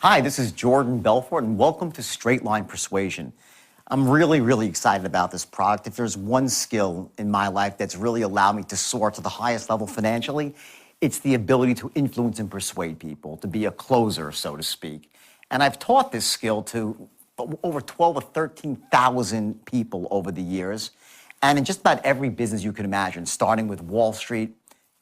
Hi, this is Jordan Belfort, and welcome to Straight Line Persuasion. I'm really excited about this product. If there's one skill in my life that's really allowed me to soar to the highest level financially, it's the ability to influence and persuade people, to be a closer, so to speak. And I've taught this skill to over 12 or 13,000 people over the years, and in just about every business you can imagine, starting with Wall Street,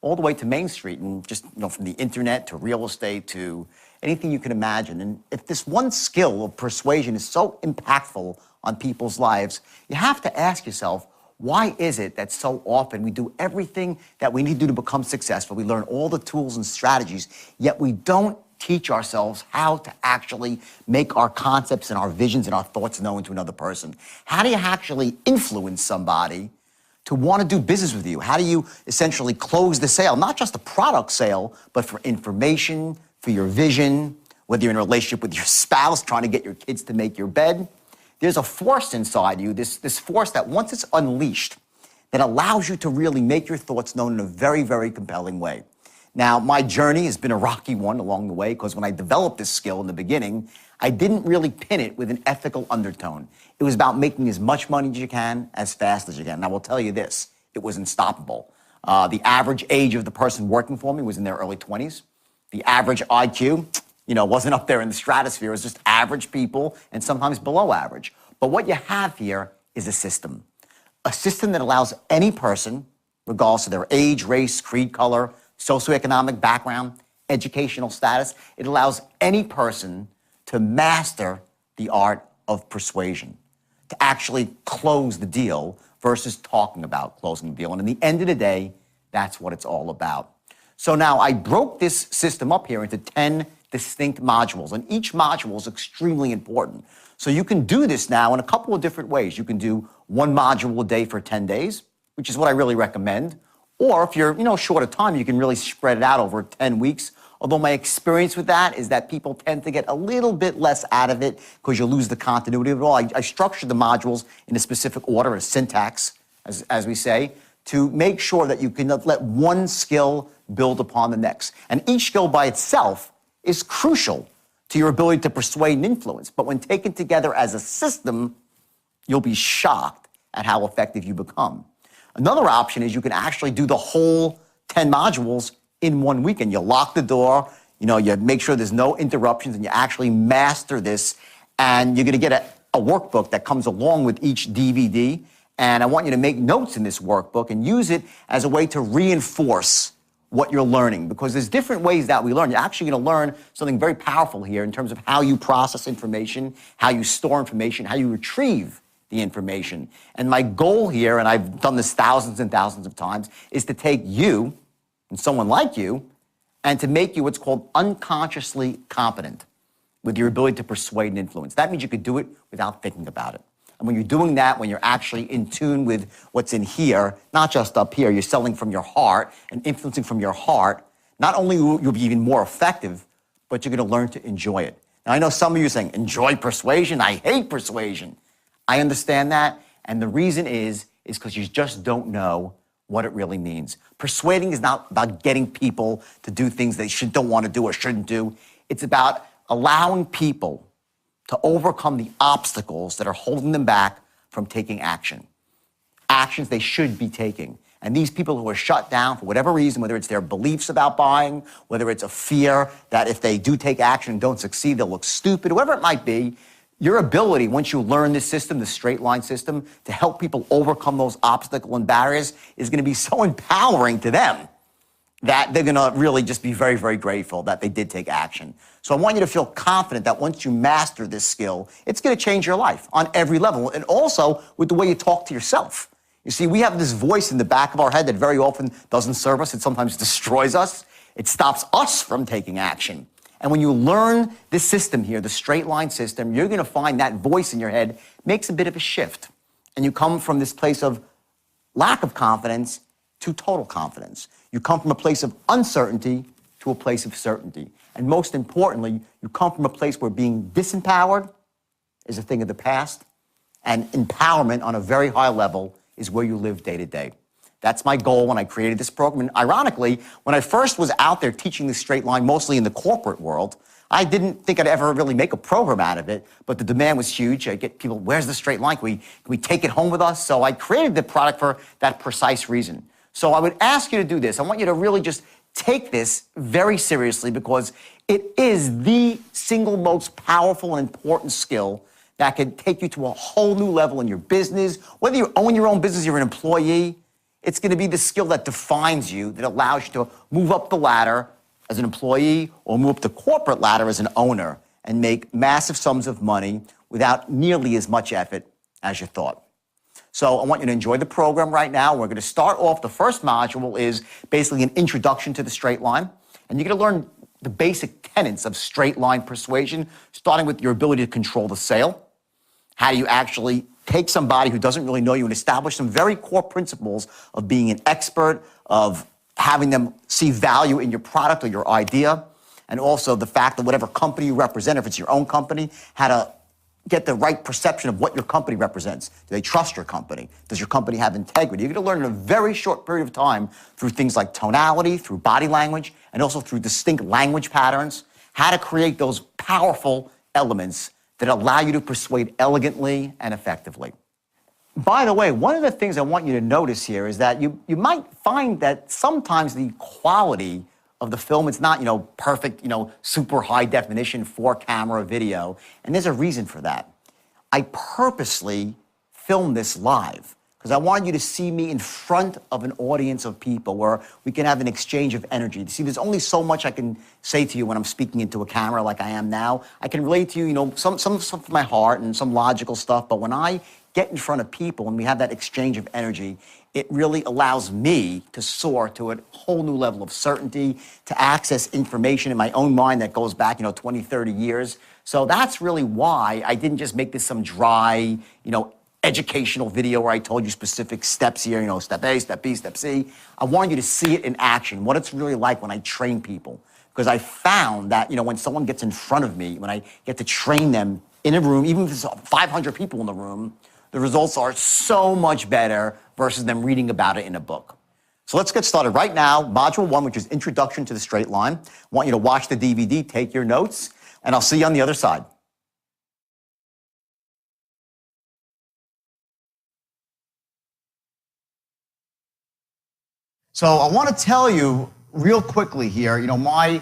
all the way to Main Street, and just from the internet to real estate to anything you can imagine. And if this one skill of persuasion is so impactful on people's lives, you have to ask yourself, why is it that so often we do everything that we need to do to become successful? We learn all the tools and strategies, yet we don't teach ourselves how to actually make our concepts and our visions and our thoughts known to another person. How do you actually influence somebody to want to do business with you? How do you essentially close the sale? Not just a product sale, but for information, for your vision, whether you're in a relationship with your spouse, trying to get your kids to make your bed. There's a force inside you, this force that once it's unleashed, that allows you to really make your thoughts known in a very compelling way. Now, my journey has been a rocky one along the way, because when I developed this skill in the beginning, I didn't really pin it with an ethical undertone. It was about making as much money as you can, as fast as you can. And I will tell you this, it was unstoppable. The average age of the person working for me was in their early 20s. The average IQ, wasn't up there in the stratosphere. It was just average people and sometimes below average. But what you have here is a system that allows any person, regardless of their age, race, creed, color, socioeconomic background, educational status, it allows any person to master the art of persuasion, to actually close the deal versus talking about closing the deal. And in the end of the day, that's what it's all about. So now I broke this system up here into 10 distinct modules, and each module is extremely important. So you can do this now in a couple of different ways. You can do one module a day for 10 days, which is what I really recommend. Or if you're, short of time, you can really spread it out over 10 weeks. Although my experience with that is that people tend to get a little bit less out of it because you lose the continuity of it all. I structured the modules in a specific order, a syntax, as we say, to make sure that you can let one skill build upon the next. And each skill by itself is crucial to your ability to persuade and influence. But when taken together as a system, you'll be shocked at how effective you become. Another option is you can actually do the whole 10 modules in 1 weekend. You lock the door, you make sure there's no interruptions, and you actually master this. And you're going to get a workbook that comes along with each DVD. And I want you to make notes in this workbook and use it as a way to reinforce what you're learning, because there's different ways that we learn. You're actually going to learn something very powerful here in terms of how you process information, how you store information, how you retrieve the information. And my goal here, and I've done this thousands and thousands of times, is to take you and someone like you and to make you what's called unconsciously competent with your ability to persuade and influence. That means you could do it without thinking about it. And when you're doing that, when you're actually in tune with what's in here, not just up here, you're selling from your heart and influencing from your heart, not only will you be even more effective, but you're going to learn to enjoy it. Now, I know some of you are saying, enjoy persuasion? I hate persuasion. I understand that, and the reason is because you just don't know what it really means. Persuading is not about getting people to do things they don't want to do or shouldn't do. It's about allowing people to overcome the obstacles that are holding them back from taking action. Actions they should be taking. And these people who are shut down for whatever reason, whether it's their beliefs about buying, whether it's a fear that if they do take action and don't succeed, they'll look stupid, whatever it might be, your ability, once you learn this system, the straight line system, to help people overcome those obstacles and barriers is going to be so empowering to them that they're going to really just be very grateful that they did take action. So I want you to feel confident that once you master this skill, it's going to change your life on every level, and also with the way you talk to yourself. You see, we have this voice in the back of our head that very often doesn't serve us. It sometimes destroys us. It stops us from taking action. And when you learn this system here, the straight line system, you're going to find that voice in your head makes a bit of a shift. And you come from this place of lack of confidence to total confidence. You come from a place of uncertainty to a place of certainty. And most importantly, you come from a place where being disempowered is a thing of the past, and empowerment on a very high level is where you live day to day. That's my goal when I created this program. And ironically, when I first was out there teaching the straight line, mostly in the corporate world, I didn't think I'd ever really make a program out of it, but the demand was huge. I get people, where's the straight line? Can we take it home with us? So I created the product for that precise reason. So I would ask you to do this. I want you to really just take this very seriously because it is the single most powerful and important skill that can take you to a whole new level in your business. Whether you own your own business, you're an employee, it's going to be the skill that defines you, that allows you to move up the ladder as an employee or move up the corporate ladder as an owner and make massive sums of money without nearly as much effort as you thought. So I want you to enjoy the program right now. We're going to start off. The first module is basically an introduction to the straight line. And you're going to learn the basic tenets of straight line persuasion, starting with your ability to control the sale. How do you actually take somebody who doesn't really know you and establish some very core principles of being an expert, of having them see value in your product or your idea, and also the fact that whatever company you represent, if it's your own company, how to get the right perception of what your company represents. Do they trust your company? Does your company have integrity? You're going to learn in a very short period of time through things like tonality, through body language, and also through distinct language patterns, how to create those powerful elements that allow you to persuade elegantly and effectively. By the way, one of the things I want you to notice here is that you might find that sometimes the quality of the film, it's not, perfect, super high definition 4-camera video. And there's a reason for that. I purposely filmed this live because I wanted you to see me in front of an audience of people where we can have an exchange of energy. See, there's only so much I can say to you when I'm speaking into a camera like I am now. I can relate to you, some stuff from my heart and some logical stuff, but when I get in front of people and we have that exchange of energy, it really allows me to soar to a whole new level of certainty, to access information in my own mind that goes back, 20, 30 years. So that's really why I didn't just make this some dry, educational video where I told you specific steps here, step A, step B, step C. I wanted you to see it in action, what it's really like when I train people. Because I found that, when someone gets in front of me, when I get to train them in a room, even if there's 500 people in the room, the results are so much better versus them reading about it in a book. So let's get started right now. Module 1, which is Introduction to the Straight Line. I want you to watch the DVD, take your notes, and I'll see you on the other side. So I want to tell you real quickly here, my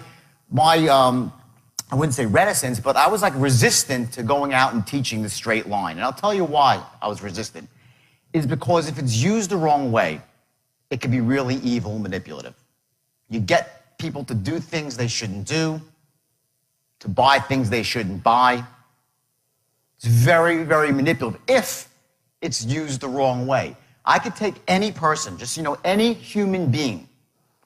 I wouldn't say reticence, but I was like resistant to going out and teaching the straight line. And I'll tell you why I was resistant. Is because if it's used the wrong way, it can be really evil and manipulative. You get people to do things they shouldn't do, to buy things they shouldn't buy. It's very, very manipulative if it's used the wrong way. I could take any person, just, any human being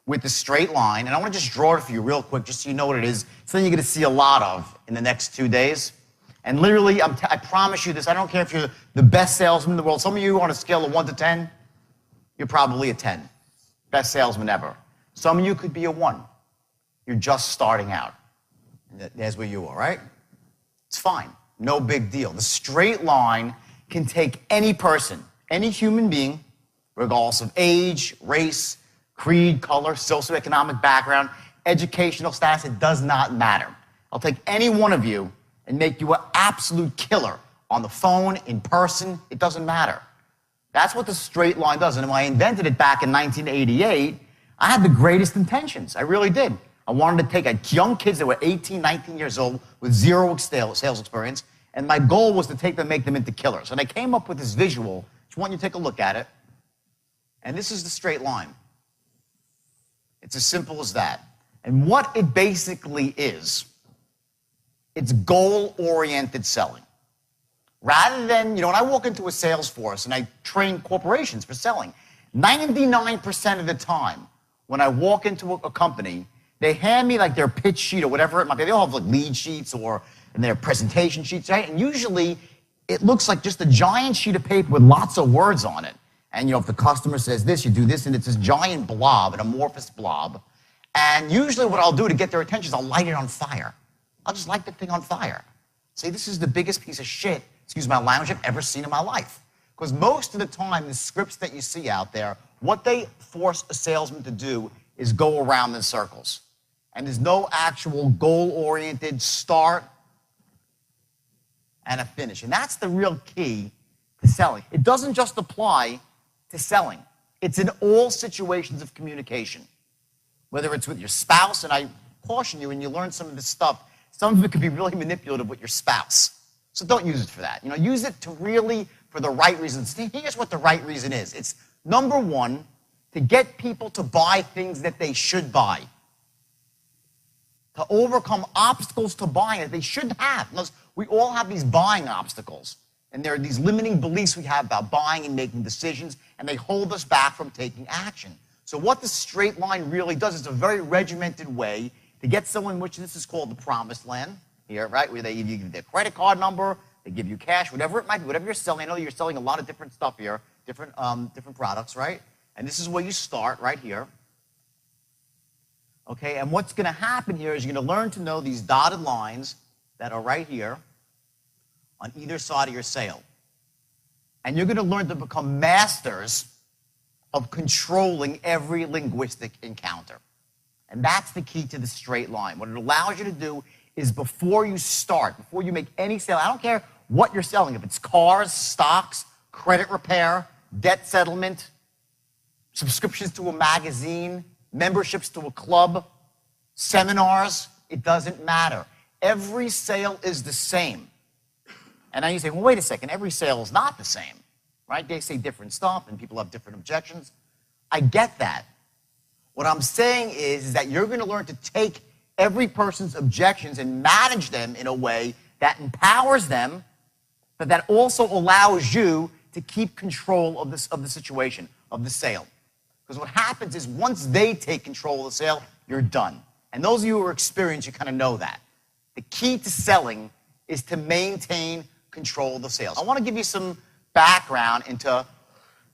with the straight line, and I want to just draw it for you real quick just so you know what it is. Something you're going to see a lot of in the next 2 days. And literally, I promise you this, I don't care if you're the best salesman in the world. Some of you on a scale of 1 to 10, you're probably a 10. Best salesman ever. Some of you could be a 1. You're just starting out. And there's where you are, right? It's fine. No big deal. The straight line can take any person, any human being, regardless of age, race, creed, color, socioeconomic background, educational status, it does not matter. I'll take any one of you and make you an absolute killer on the phone, in person, it doesn't matter. That's what the straight line does. And when I invented it back in 1988, I had the greatest intentions. I really did. I wanted to take young kids that were 18, 19 years old with zero sales experience, and my goal was to take them, make them into killers. And I came up with this visual. I want you to take a look at it. And this is the straight line. It's as simple as that. And what it basically is, it's goal-oriented selling. Rather than, when I walk into a sales force and I train corporations for selling, 99% of the time when I walk into a company, they hand me like their pitch sheet or whatever it might be. They all have like lead sheets and their presentation sheets, right? And usually it looks like just a giant sheet of paper with lots of words on it. And if the customer says this, you do this, and it's this giant blob, an amorphous blob. And usually what I'll do to get their attention is I'll light it on fire. I'll just light the thing on fire. Say, this is the biggest piece of shit, excuse my language, I've ever seen in my life. Because most of the time, the scripts that you see out there, what they force a salesman to do is go around in circles. And there's no actual goal-oriented start and a finish. And that's the real key to selling. It doesn't just apply to selling. It's in all situations of communication. Whether it's with your spouse, and I caution you when you learn some of this stuff, some of it could be really manipulative with your spouse. So don't use it for that. Use it to really for the right reasons. Here's what the right reason is. It's number one, to get people to buy things that they should buy. To overcome obstacles to buying that they shouldn't have. We all have these buying obstacles. And there are these limiting beliefs we have about buying and making decisions, and they hold us back from taking action. So what the straight line really does is a very regimented way to get someone, which this is called the promised land here, right? Where they give you their credit card number, they give you cash, whatever it might be, whatever you're selling. I know you're selling a lot of different stuff here, different products, right? And this is where you start right here. Okay, and what's going to happen here is you're going to learn to know these dotted lines that are right here on either side of your sale. And you're going to learn to become masters of controlling every linguistic encounter. And that's the key to the straight line. What it allows you to do is before you start, before you make any sale, I don't care what you're selling, if it's cars, stocks, credit repair, debt settlement, subscriptions to a magazine, memberships to a club, seminars, it doesn't matter. Every sale is the same. And now you say, well, wait a second, every sale is not the same, right? They say different stuff and people have different objections. I get that. What I'm saying is that you're going to learn to take every person's objections and manage them in a way that empowers them, but that also allows you to keep control of the situation, of the sale. Because what happens is once they take control of the sale, you're done. And those of you who are experienced, you kind of know that. The key to selling is to maintain control of the sales. I want to give you some background into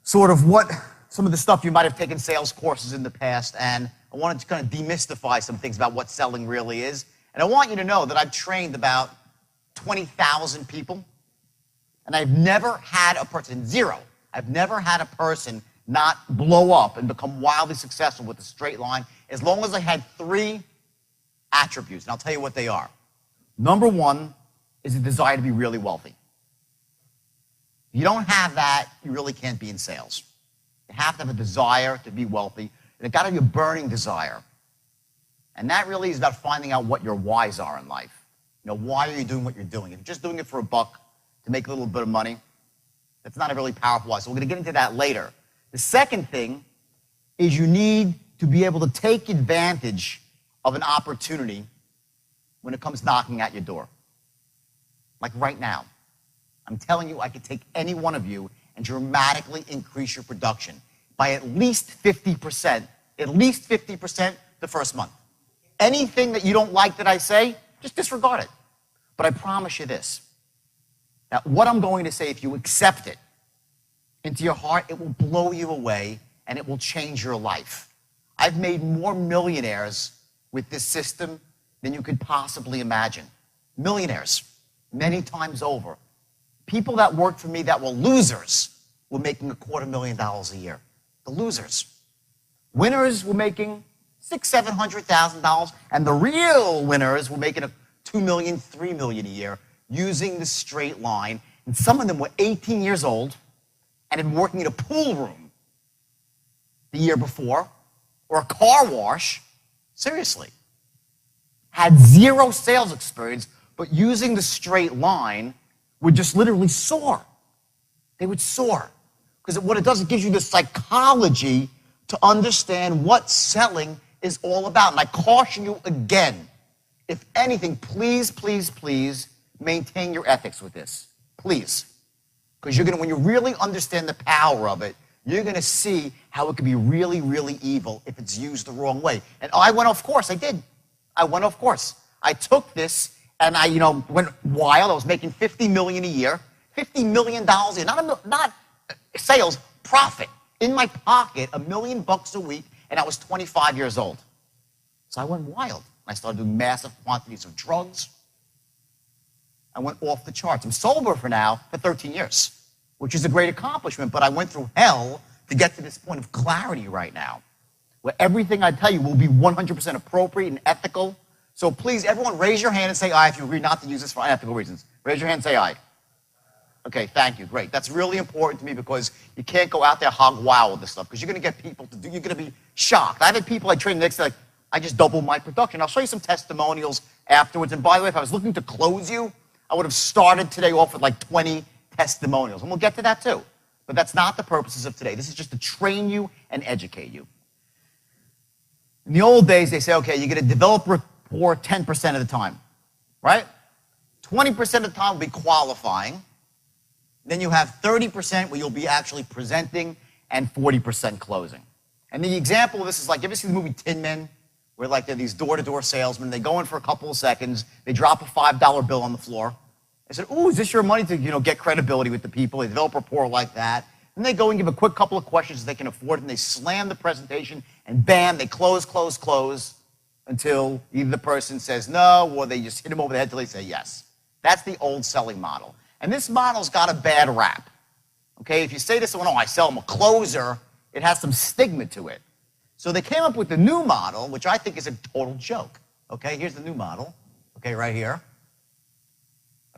sort of what some of the stuff you might have taken sales courses in the past, and I wanted to kind of demystify some things about what selling really is. And I want you to know that I've trained about 20,000 people, and I've never had a person, zero, I've never had a person not blow up and become wildly successful with a straight line as long as I had three attributes, and I'll tell you what they are. Number one is a desire to be really wealthy. If you don't have that, you really can't be in sales. You have to have a desire to be wealthy, and it's got to be a burning desire. And that really is about finding out what your whys are in life. Why are you doing what you're doing? If you're just doing it for a buck to make a little bit of money, that's not a really powerful why. So we're going to get into that later. The second thing is you need to be able to take advantage of an opportunity when it comes knocking at your door. Like right now. I'm telling you, I could take any one of you and dramatically increase your production by at least 50%, the first month. Anything that you don't like that I say, just disregard it. But I promise you this, that what I'm going to say, if you accept it into your heart, it will blow you away and it will change your life. I've made more millionaires with this system than you could possibly imagine. Millionaires, many times over. People that worked for me that were losers were making $250,000 a year. The losers. Winners were making $600,000-$700,000, and the real winners were making $2 million, $3 million a year using the straight line. And some of them were 18 years old and had been working in a pool room the year before, or a car wash. Seriously. Had zero sales experience, but using the straight line would just literally soar. They would soar. Because what it does, it gives you the psychology to understand what selling is all about. And I caution you again, if anything, please, please, please maintain your ethics with this. Please. Because when you really understand the power of it, you're going to see how it can be really, really evil if it's used the wrong way. And I went off course. I did. I went off course. I took this and I, went wild. I was making $50 million a year, $50 million a year, not sales, profit in my pocket, $1 million a week, and I was 25 years old. So I went wild. I started doing massive quantities of drugs. I went off the charts. I'm sober for 13 years, which is a great accomplishment, but I went through hell to get to this point of clarity right now. where everything I tell you will be 100% appropriate and ethical. So please, everyone, raise your hand and say aye if you agree not to use this for unethical reasons. Raise your hand and say aye. Okay, thank you, great. That's really important to me because you can't go out there hog wild with this stuff because you're going to get people to do, you're going to be shocked. I've had people I train next to like, I just doubled my production. I'll show you some testimonials afterwards. And by the way, if I was looking to close you, I would have started today off with like 20 testimonials. And we'll get to that too. But that's not the purposes of today. This is just to train you and educate you. In the old days, they say, okay, you're going to develop rapport 10% of the time, right? 20% of the time will be qualifying. Then you have 30% where you'll be actually presenting and 40% closing. And the example of this is like, you ever see the movie Tin Men? Where like they're these door-to-door salesmen, they go in for a couple of seconds, they drop a $5 bill on the floor. They said, ooh, is this your money to get credibility with the people? They develop rapport like that. Then they go and give a quick couple of questions they can afford, and they slam the presentation, and bam, they close, close, close, until either the person says no, or they just hit them over the head until they say yes. That's the old selling model. And this model's got a bad rap. Okay, if you say to someone, oh, I sell them a closer, it has some stigma to it. So they came up with the new model, which I think is a total joke. Okay, here's the new model. Okay, right here.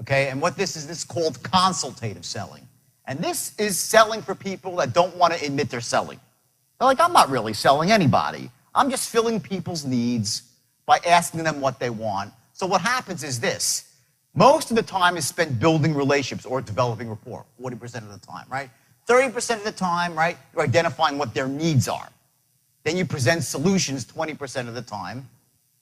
Okay, and what this is called consultative selling. And this is selling for people that don't want to admit they're selling. They're like, I'm not really selling anybody. I'm just filling people's needs by asking them what they want. So what happens is this. Most of the time is spent building relationships or developing rapport, 40% of the time, right? 30% of the time, right, you're identifying what their needs are. Then you present solutions 20% of the time,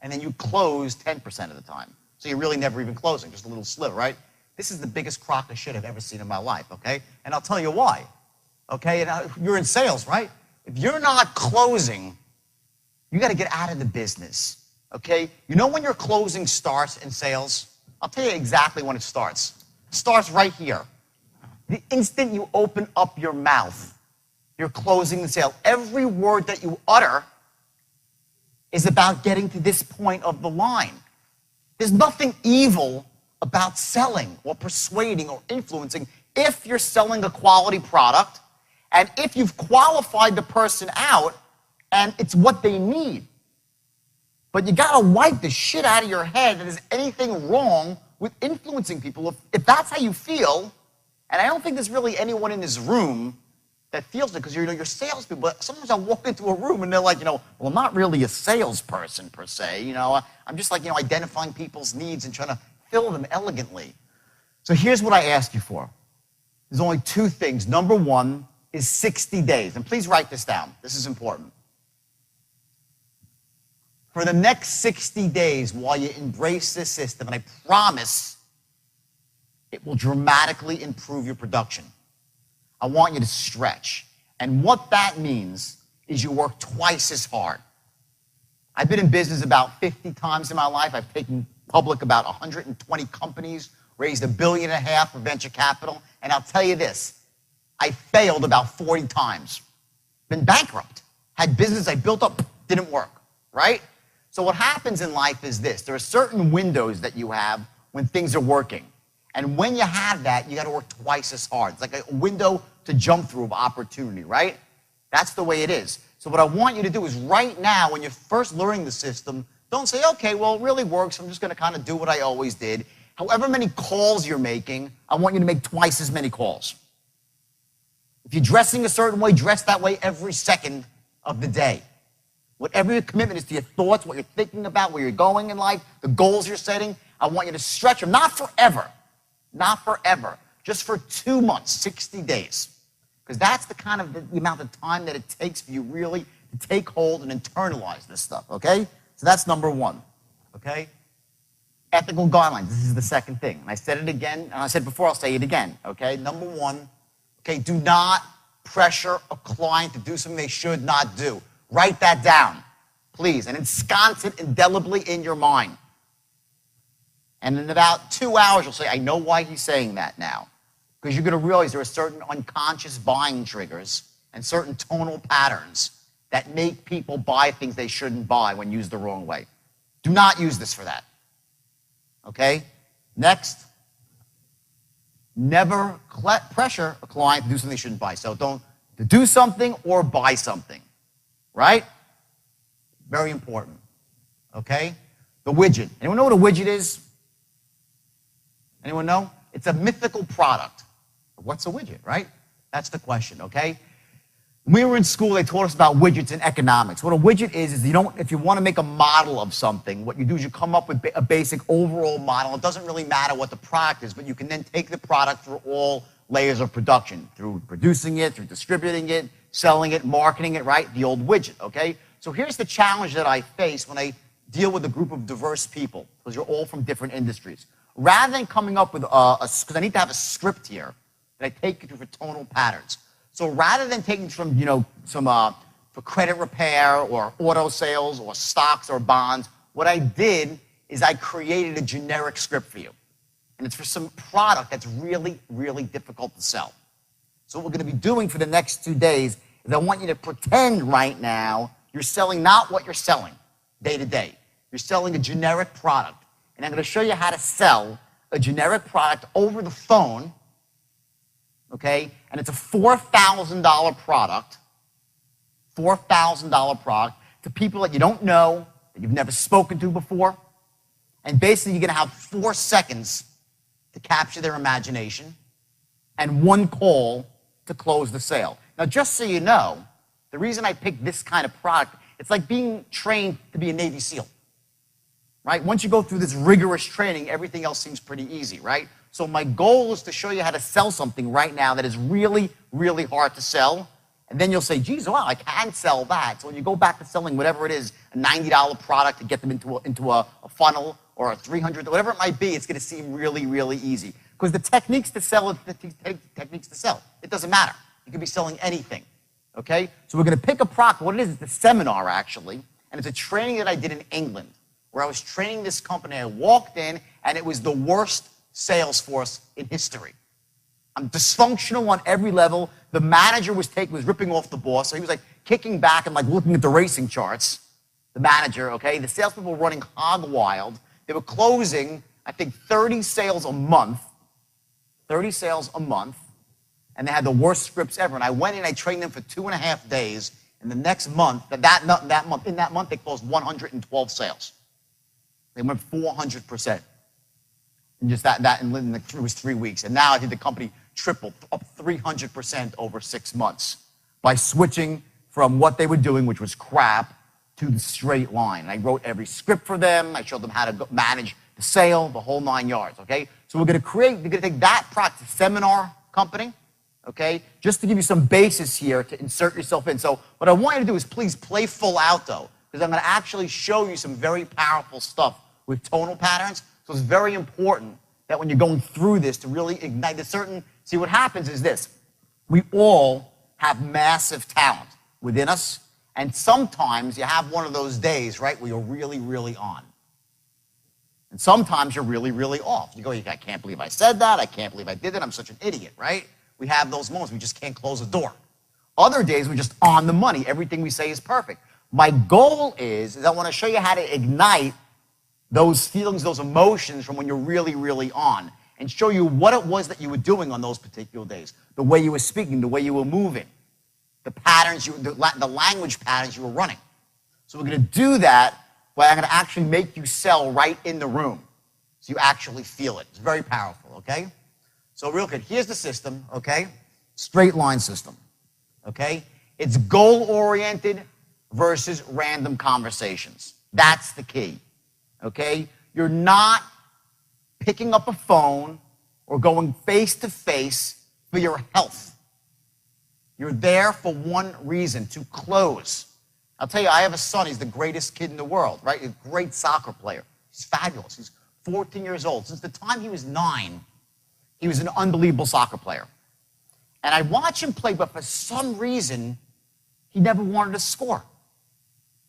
and then you close 10% of the time. So you're really never even closing, just a little sliver, right? This is the biggest crock of shit I've ever seen in my life, okay? And I'll tell you why, okay? And you're in sales, right? If you're not closing, you got to get out of the business, okay? You know when your closing starts in sales? I'll tell you exactly when it starts. It starts right here. The instant you open up your mouth, you're closing the sale. Every word that you utter is about getting to this point of the line. There's nothing evil about selling or persuading or influencing if you're selling a quality product and if you've qualified the person out and it's what they need. But you got to wipe the shit out of your head that there's anything wrong with influencing people. If that's how you feel, and I don't think there's really anyone in this room that feels it because you're salespeople. But sometimes I walk into a room and they're like, well, I'm not really a salesperson per se. I'm just like, identifying people's needs and trying to fill them elegantly. So here's what I ask you for. There's only two things. Number one is 60 days. And please write this down. This is important. For the next 60 days, while you embrace this system, and I promise it will dramatically improve your production, I want you to stretch. And what that means is you work twice as hard. I've been in business about 50 times in my life. I've taken public about 120 companies, raised $1.5 billion for venture capital. And I'll tell you this, I failed about 40 times. Been bankrupt. Had business I built up, didn't work, right? So what happens in life is this. There are certain windows that you have when things are working. And when you have that, you got to work twice as hard. It's like a window to jump through of opportunity, right? That's the way it is. So what I want you to do is right now, when you're first learning the system, don't say, okay, well, it really works. I'm just going to kind of do what I always did. However many calls you're making, I want you to make twice as many calls. If you're dressing a certain way, dress that way every second of the day. Whatever your commitment is to your thoughts, what you're thinking about, where you're going in life, the goals you're setting, I want you to stretch them, not forever, just for 2 months, 60 days. Because that's the kind of the amount of time that it takes for you really to take hold and internalize this stuff, okay? So that's number one, okay? Ethical guidelines, this is the second thing. And I said it again, and I said before, I'll say it again, okay? Number one, okay, do not pressure a client to do something they should not do. Write that down, please, and ensconce it indelibly in your mind. And in about 2 hours, you'll say, I know why he's saying that now. Because you're going to realize there are certain unconscious buying triggers and certain tonal patterns that make people buy things they shouldn't buy when used the wrong way. Do not use this for that. Okay? Next, never pressure a client to do something they shouldn't buy. So don't to do something or buy something. Right? Very important, okay? The widget. Anyone know what a widget is? Anyone know? It's a mythical product. What's a widget, right? That's the question, okay? When we were in school, they taught us about widgets in economics. What a widget is if you want to make a model of something, what you do is you come up with a basic overall model. It doesn't really matter what the product is, but you can then take the product through all layers of production, through producing it, through distributing it, selling it, marketing it, right? The old widget, okay? So here's the challenge that I face when I deal with a group of diverse people, because you're all from different industries. Rather than coming up with because I need to have a script here that I take you through for tonal patterns. So rather than taking from, for credit repair or auto sales or stocks or bonds, what I did is I created a generic script for you. And it's for some product that's really, really difficult to sell. So what we're going to be doing for the next 2 days is I want you to pretend right now you're selling not what you're selling day to day. You're selling a generic product. And I'm going to show you how to sell a generic product over the phone, okay? And it's a $4,000 product, $4,000 product to people that you don't know, that you've never spoken to before. And basically, you're going to have 4 seconds to capture their imagination and 1 call to close the sale. Now, just so you know, the reason I picked this kind of product, it's like being trained to be a Navy SEAL, right? Once you go through this rigorous training, everything else seems pretty easy, right? So my goal is to show you how to sell something right now that is really, really hard to sell. And then you'll say, geez, wow, I can sell that. So when you go back to selling whatever it is, a $90 product to get them into a funnel or a $300, whatever it might be, it's going to seem really, really easy. Because the techniques to sell, it doesn't matter. You could be selling anything, okay? So we're going to pick a product. What it is, it's a seminar, actually, and it's a training that I did in England, where I was training this company. I walked in, and it was the worst sales force in history. I'm dysfunctional on every level. The manager was ripping off the boss, so he was like kicking back and like looking at the racing charts. The manager, okay? The salespeople were running hog wild. They were closing, I think, 30 sales a month. 30 sales a month. And they had the worst scripts ever. And I went in, I trained them for 2.5 days. And the next month, in that month, they closed 112 sales. They went 400%. And just it was 3 weeks. And now I think the company tripled, up 300% over 6 months by switching from what they were doing, which was crap, to the straight line. And I wrote every script for them. I showed them how to manage the sale, the whole 9 yards, okay? So we're going to take that product, seminar company, okay, just to give you some basis here to insert yourself in. So what I want you to do is please play full out, though, because I'm going to actually show you some very powerful stuff with tonal patterns. So it's very important that when you're going through this to really ignite a certain... See, what happens is this. We all have massive talent within us, and sometimes you have one of those days, right, where you're really, really on. And sometimes you're really, really off. You go, I can't believe I said that. I can't believe I did that. I'm such an idiot, right? We have those moments. We just can't close a door. Other days, we're just on the money. Everything we say is perfect. My goal is I want to show you how to ignite those feelings, those emotions from when you're really, really on, and show you what it was that you were doing on those particular days, the way you were speaking, the way you were moving, the patterns, the language patterns you were running. So we're going to do that by I'm going to actually make you sell right in the room, so you actually feel it. It's very powerful, okay? So real quick, here's the system, okay? Straight line system, okay? It's goal-oriented versus random conversations. That's the key. Okay? You're not picking up a phone or going face-to-face for your health. You're there for one reason, to close. I'll tell you, I have a son. He's the greatest kid in the world, right? A great soccer player. He's fabulous. He's 14 years old. Since the time he was 9, he was an unbelievable soccer player. And I watch him play, but for some reason, he never wanted to score.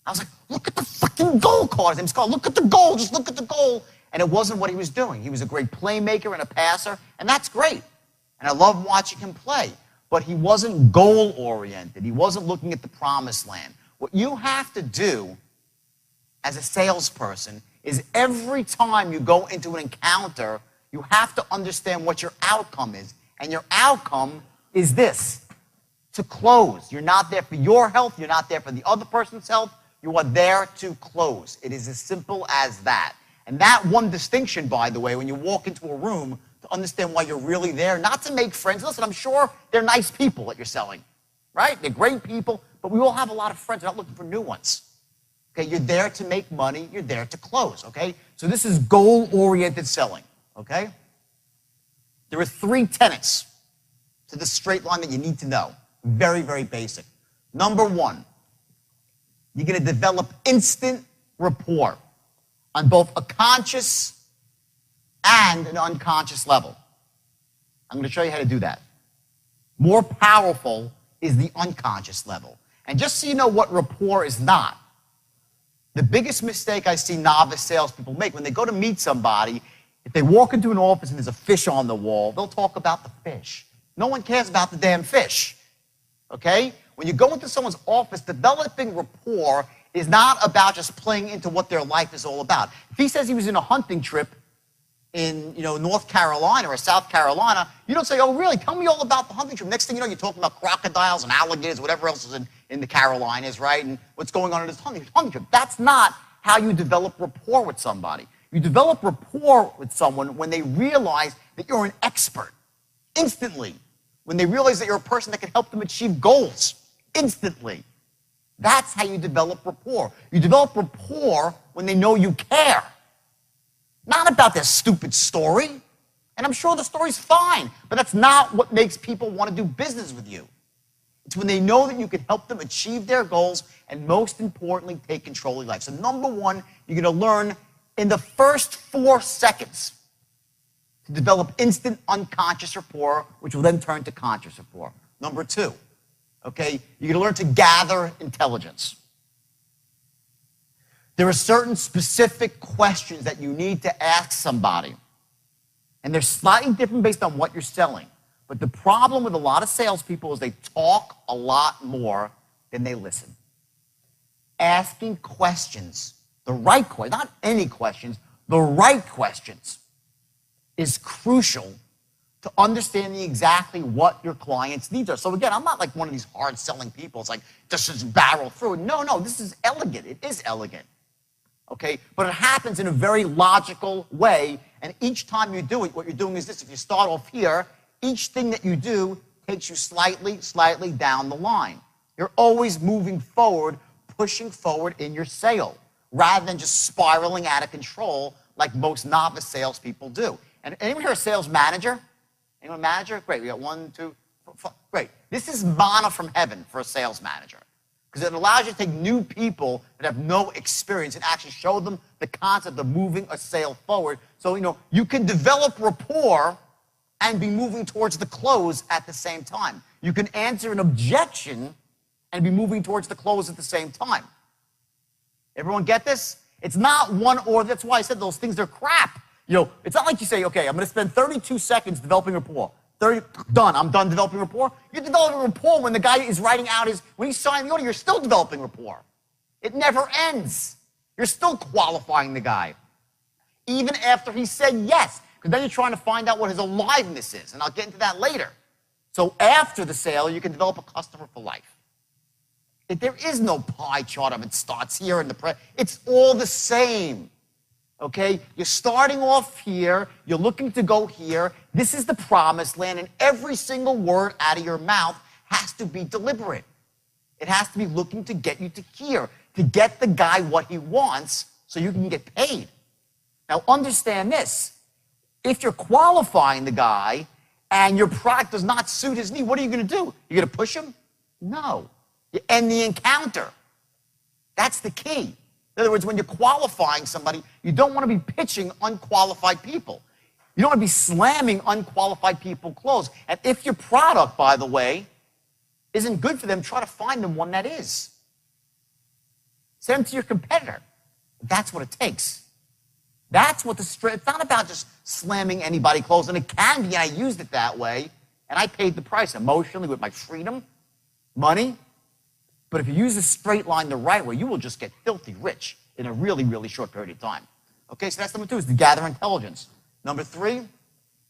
I was like, look at the fucking goal card. His name's called, look at the goal, just look at the goal. And it wasn't what he was doing. He was a great playmaker and a passer, and that's great. And I love watching him play. But he wasn't goal-oriented. He wasn't looking at the promised land. What you have to do as a salesperson is every time you go into an encounter, you have to understand what your outcome is. And your outcome is this, to close. You're not there for your health. You're not there for the other person's health. You are there to close. It is as simple as that. And that one distinction, by the way, when you walk into a room, to understand why you're really there, not to make friends. Listen, I'm sure they're nice people that you're selling, right? They're great people, but we all have a lot of friends. We're not looking for new ones. Okay, you're there to make money. You're there to close, okay? So this is goal-oriented selling, okay? There are 3 tenets to the straight line that you need to know. Very, very basic. Number 1, you're going to develop instant rapport on both a conscious and an unconscious level. I'm going to show you how to do that. More powerful is the unconscious level. And just so you know what rapport is not, the biggest mistake I see novice salespeople make when they go to meet somebody, if they walk into an office and there's a fish on the wall, they'll talk about the fish. No one cares about the damn fish, okay? When you go into someone's office, developing rapport is not about just playing into what their life is all about. If he says he was in a hunting trip in North Carolina or South Carolina, you don't say, oh, really? Tell me all about the hunting trip. Next thing you know, you're talking about crocodiles and alligators, whatever else is in the Carolinas, right? And what's going on in this hunting trip. That's not how you develop rapport with somebody. You develop rapport with someone when they realize that you're an expert. Instantly. When they realize that you're a person that can help them achieve goals. Instantly. That's how you develop rapport. You develop rapport when they know you care. Not about their stupid story. And I'm sure the story's fine, but that's not what makes people want to do business with you. It's when they know that you can help them achieve their goals and, most importantly, take control of your life. So number 1, you're going to learn in the first 4 seconds to develop instant unconscious rapport, which will then turn to conscious rapport. Number 2, okay, you're going to learn to gather intelligence. There are certain specific questions that you need to ask somebody. And they're slightly different based on what you're selling. But the problem with a lot of salespeople is they talk a lot more than they listen. Asking questions, the right questions, not any questions, the right questions, is crucial to understanding exactly what your client's needs are. So again, I'm not like one of these hard-selling people. It's like, this is barrel through. No, this is elegant. It is elegant. Okay? But it happens in a very logical way, and each time you do it, what you're doing is this. If you start off here, each thing that you do takes you slightly down the line. You're always moving forward, pushing forward in your sale, rather than just spiraling out of control like most novice salespeople do. And anyone here a sales manager? Anyone manager? Great, we got 1, 2, 4. Great. This is manna from heaven for a sales manager, because it allows you to take new people that have no experience and actually show them the concept of moving a sale forward. So, you can develop rapport and be moving towards the close at the same time. You can answer an objection and be moving towards the close at the same time. Everyone get this? It's not one or, that's why I said those things are crap. It's not like you say, okay, I'm going to spend 32 seconds developing rapport. I'm done developing rapport. You're developing rapport when the guy is writing out when he's signing the order, you're still developing rapport. It never ends. You're still qualifying the guy. Even after he said yes, because then you're trying to find out what his aliveness is, and I'll get into that later. So after the sale, you can develop a customer for life. There is no pie chart of it starts here in the it's all the same. Okay? You're starting off here, you're looking to go here. This is the promised land, and every single word out of your mouth has to be deliberate. It has to be looking to get you to here, to get the guy what he wants so you can get paid. Now understand this. If you're qualifying the guy and your product does not suit his need, what are you going to do? You're going to push him? No. You end the encounter. That's the key. In other words, when you're qualifying somebody, you don't want to be pitching unqualified people. You don't want to be slamming unqualified people close. And if your product, by the way, isn't good for them, try to find them one that is. Send them to your competitor. That's what it takes. That's what it's not about just slamming anybody close. And it can be, and I used it that way, and I paid the price emotionally with my freedom, money. But if you use the straight line the right way, you will just get filthy rich in a really, really short period of time. Okay, so that's number 2, is to gather intelligence. Number 3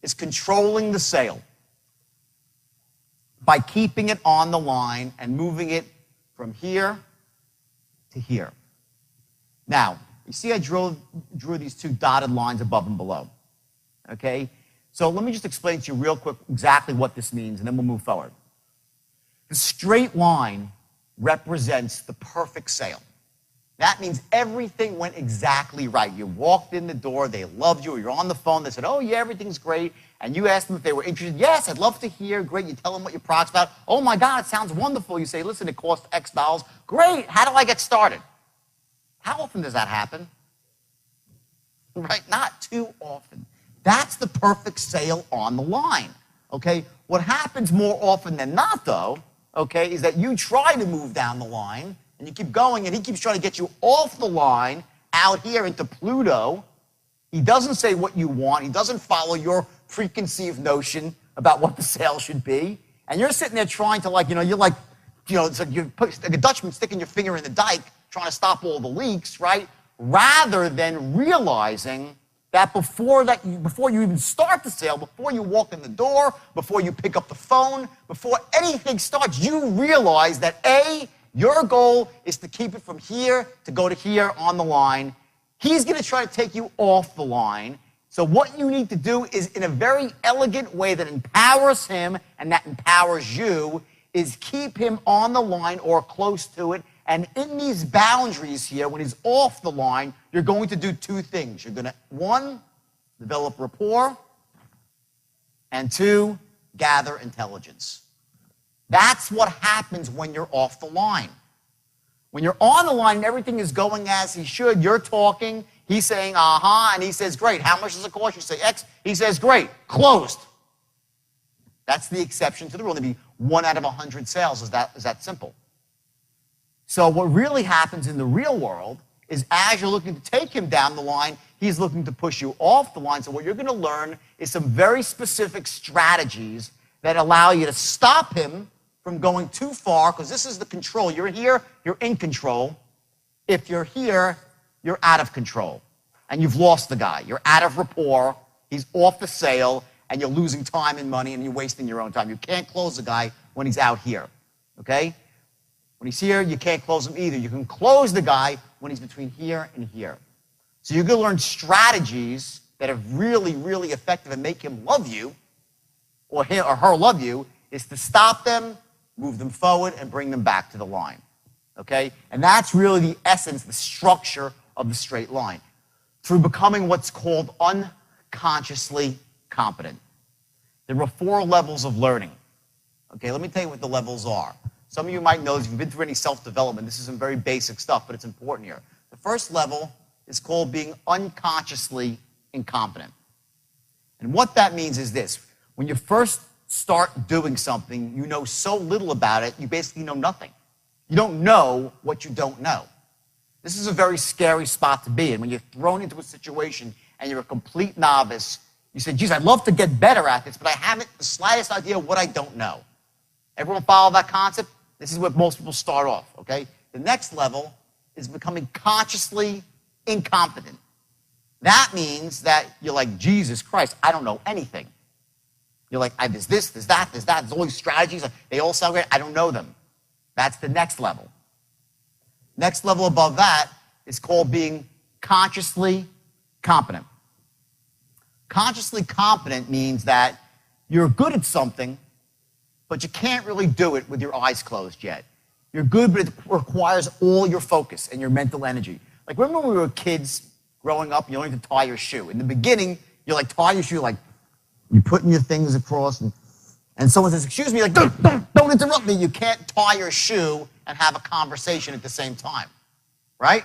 is controlling the sale by keeping it on the line and moving it from here to here. Now, you see I drew these two dotted lines above and below, okay? So let me just explain to you real quick exactly what this means, and then we'll move forward. The straight line represents the perfect sale. That means everything went exactly right. You walked in the door, they loved you, or you're on the phone, they said, oh yeah, everything's great, and you asked them if they were interested. Yes, I'd love to hear. Great, you tell them what your product's about. Oh my God, it sounds wonderful. You say, listen, it costs X dollars. Great, how do I get started? How often does that happen? Right, not too often. That's the perfect sale on the line, okay? What happens more often than not, though, okay, is that you try to move down the line, and you keep going, and he keeps trying to get you off the line out here into Pluto. He doesn't say what you want. He doesn't follow your preconceived notion about what the sale should be. And you're sitting there trying to, like, you're like, it's like you're like a Dutchman sticking your finger in the dike trying to stop all the leaks, right? Rather than realizing that before you even start the sale, before you walk in the door, before you pick up the phone, before anything starts, you realize that A, your goal is to keep it from here to go to here on the line. He's going to try to take you off the line. So what you need to do is, in a very elegant way that empowers him and that empowers you, is keep him on the line or close to it. And in these boundaries here, when he's off the line, you're going to do two things. You're going to, one, develop rapport, and two, gather intelligence. That's what happens when you're off the line. When you're on the line and everything is going as he should, you're talking, he's saying, uh-huh, and he says, great. How much does it cost? You say X. He says, great. Closed. That's the exception to the rule. There'll be 1 out of 100 sales. Is that simple? So what really happens in the real world is, as you're looking to take him down the line, he's looking to push you off the line. So what you're going to learn is some very specific strategies that allow you to stop him from going too far, because this is the control. You're here, you're in control. If you're here, you're out of control. And you've lost the guy. You're out of rapport. He's off the sale, and you're losing time and money, and you're wasting your own time. You can't close the guy when he's out here, okay? When he's here, you can't close him either. You can close the guy when he's between here and here. So you're going to learn strategies that are really, really effective and make him love you, or him or her love you, is to stop them, move them forward, and bring them back to the line, okay? And that's really the essence, the structure of the straight line, through becoming what's called unconsciously competent. There are 4 levels of learning. Okay, let me tell you what the levels are. Some of you might know, if you've been through any self-development, this is some very basic stuff, but it's important here. The first level is called being unconsciously incompetent. And what that means is this. When you first start doing something, you know so little about it, you basically know nothing. You don't know what you don't know. This is a very scary spot to be in. When you're thrown into a situation and you're a complete novice, you say, geez, I'd love to get better at this, but I haven't the slightest idea what I don't know. Everyone follow that concept? This is where most people start off, okay? The next level is becoming consciously incompetent. That means that you're like, Jesus Christ, I don't know anything. You're like, there's this, there's that, there's all these strategies. They all sound great. I don't know them. That's the next level. Next level above that is called being consciously competent. Consciously competent means that you're good at something, but you can't really do it with your eyes closed yet. You're good, but it requires all your focus and your mental energy. Like, remember when we were kids growing up, you learned to tie your shoe. In the beginning, you like tie your shoe, like you're putting your things across, and someone says, excuse me, like, don't interrupt me. You can't tie your shoe and have a conversation at the same time, right?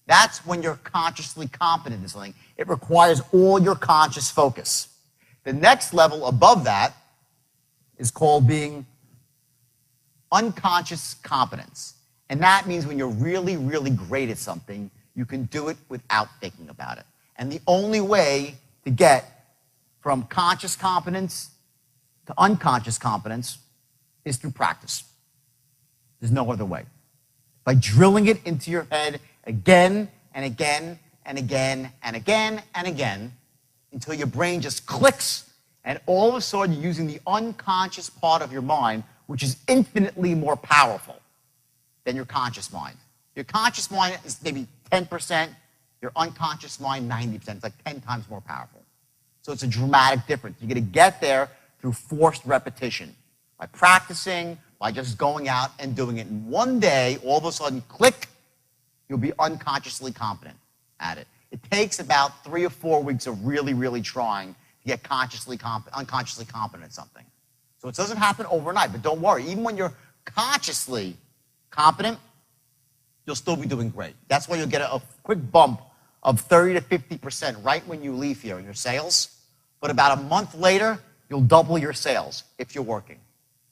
That's when you're consciously competent in something. It requires all your conscious focus. The next level above that is called being unconscious competence. And that means when you're really, really great at something, you can do it without thinking about it. And the only way to get from conscious competence to unconscious competence is through practice. There's no other way. By drilling it into your head again and again and again and again and again until your brain just clicks, and all of a sudden you're using the unconscious part of your mind, which is infinitely more powerful than your conscious mind. Your conscious mind is maybe 10%, your unconscious mind 90%. It's like 10 times more powerful. So it's a dramatic difference. You're going to get there through forced repetition, by practicing, by just going out and doing it. And one day, all of a sudden, click, you'll be unconsciously competent at it. It takes about 3 or 4 weeks of really, really trying to get unconsciously competent at something. So it doesn't happen overnight, but don't worry. Even when you're consciously competent, you'll still be doing great. That's why you'll get a quick bump of 30 to 50% right when you leave here in your sales. But about a month later, you'll double your sales if you're working.